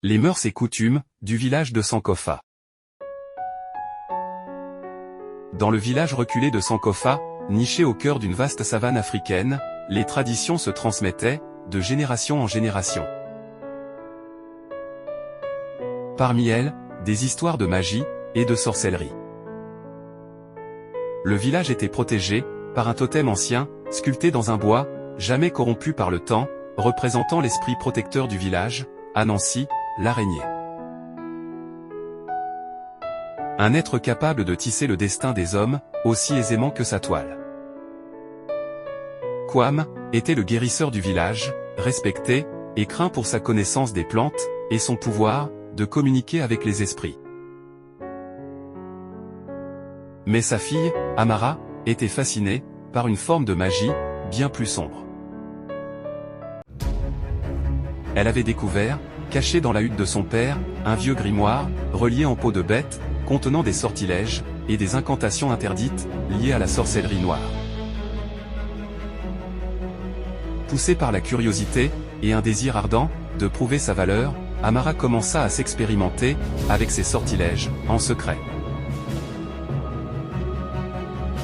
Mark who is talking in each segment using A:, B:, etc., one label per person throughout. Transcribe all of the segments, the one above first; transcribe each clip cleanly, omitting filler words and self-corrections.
A: Les mœurs et coutumes du village de Sankofa. Dans le village reculé de Sankofa, niché au cœur d'une vaste savane africaine, les traditions se transmettaient, de génération en génération. Parmi elles, des histoires de magie et de sorcellerie. Le village était protégé par un totem ancien, sculpté dans un bois, jamais corrompu par le temps, représentant l'esprit protecteur du village, Anansi, l'araignée. Un être capable de tisser le destin des hommes, aussi aisément que sa toile. Kwam était le guérisseur du village, respecté et craint pour sa connaissance des plantes et son pouvoir de communiquer avec les esprits. Mais sa fille, Amara, était fascinée par une forme de magie bien plus sombre. Elle avait découvert, caché dans la hutte de son père, un vieux grimoire, relié en peau de bête, contenant des sortilèges et des incantations interdites, liées à la sorcellerie noire. Poussée par la curiosité et un désir ardent de prouver sa valeur, Amara commença à s'expérimenter avec ses sortilèges, en secret.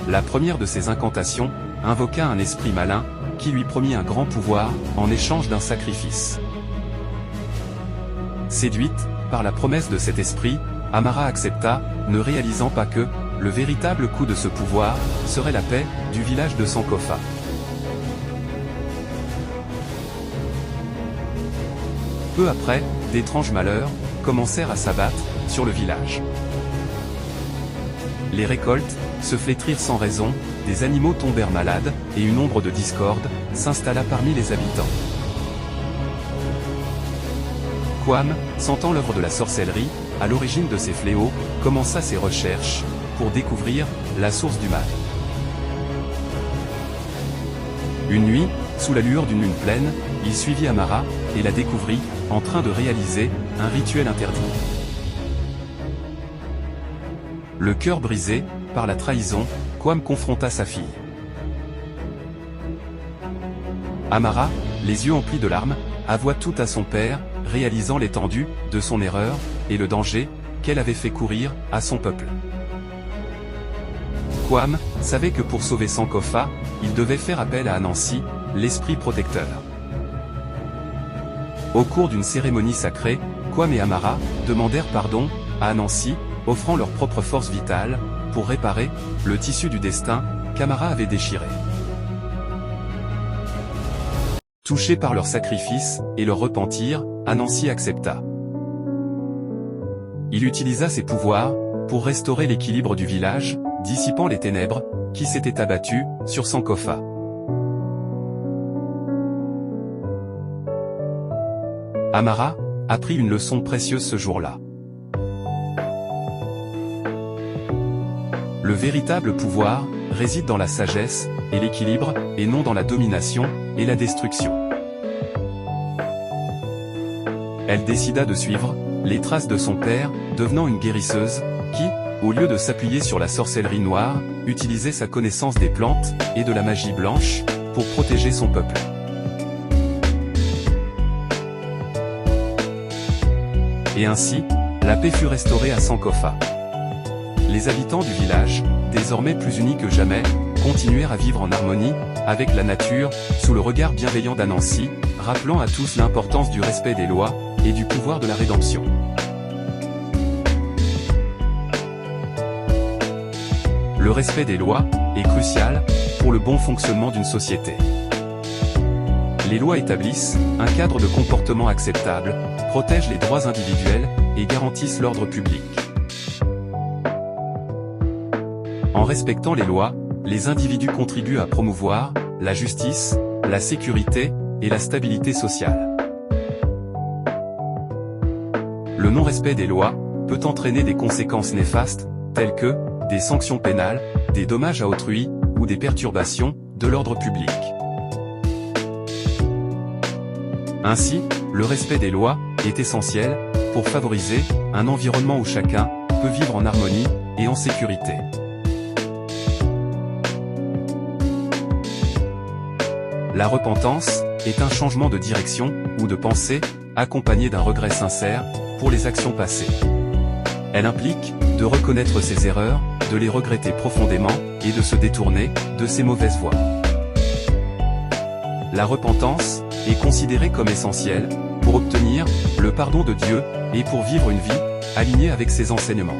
A: La première de ces incantations invoqua un esprit malin, qui lui promit un grand pouvoir en échange d'un sacrifice. Séduite par la promesse de cet esprit, Amara accepta, ne réalisant pas que le véritable coût de ce pouvoir serait la paix du village de Sankofa. Peu après, d'étranges malheurs commencèrent à s'abattre sur le village. Les récoltes se flétrirent sans raison, des animaux tombèrent malades, et une ombre de discorde s'installa parmi les habitants. Kwam, sentant l'œuvre de la sorcellerie, à l'origine de ces fléaux, commença ses recherches pour découvrir la source du mal. Une nuit, sous la lueur d'une lune pleine, il suivit Amara et la découvrit en train de réaliser un rituel interdit. Le cœur brisé par la trahison, Kwam confronta sa fille. Amara, les yeux emplis de larmes, avoua tout à son père, réalisant l'étendue de son erreur et le danger qu'elle avait fait courir à son peuple. Kwam savait que pour sauver Sankofa, il devait faire appel à Anansi, l'esprit protecteur. Au cours d'une cérémonie sacrée, Kwam et Amara demandèrent pardon à Anansi, offrant leur propre force vitale pour réparer le tissu du destin qu'Amara avait déchiré. Touché par leur sacrifice et leur repentir, Anansi accepta. Il utilisa ses pouvoirs pour restaurer l'équilibre du village, dissipant les ténèbres qui s'étaient abattues sur Sankofa. Amara apprit une leçon précieuse ce jour-là. Le véritable pouvoir réside dans la sagesse et l'équilibre, et non dans la domination et la destruction. Elle décida de suivre les traces de son père, devenant une guérisseuse, qui, au lieu de s'appuyer sur la sorcellerie noire, utilisait sa connaissance des plantes et de la magie blanche pour protéger son peuple. Et ainsi, la paix fut restaurée à Sankofa. Les habitants du village, désormais plus unis que jamais, continuèrent à vivre en harmonie avec la nature, sous le regard bienveillant d'Anansi, rappelant à tous l'importance du respect des lois et du pouvoir de la rédemption. Le respect des lois est crucial pour le bon fonctionnement d'une société. Les lois établissent un cadre de comportement acceptable, protègent les droits individuels et garantissent l'ordre public. En respectant les lois, les individus contribuent à promouvoir la justice, la sécurité et la stabilité sociale. Le non-respect des lois peut entraîner des conséquences néfastes, telles que des sanctions pénales, des dommages à autrui ou des perturbations de l'ordre public. Ainsi, le respect des lois est essentiel pour favoriser un environnement où chacun peut vivre en harmonie et en sécurité. La repentance est un changement de direction ou de pensée accompagnée d'un regret sincère pour les actions passées. Elle implique de reconnaître ses erreurs, de les regretter profondément, et de se détourner de ces mauvaises voies. La repentance est considérée comme essentielle pour obtenir le pardon de Dieu et pour vivre une vie alignée avec ses enseignements.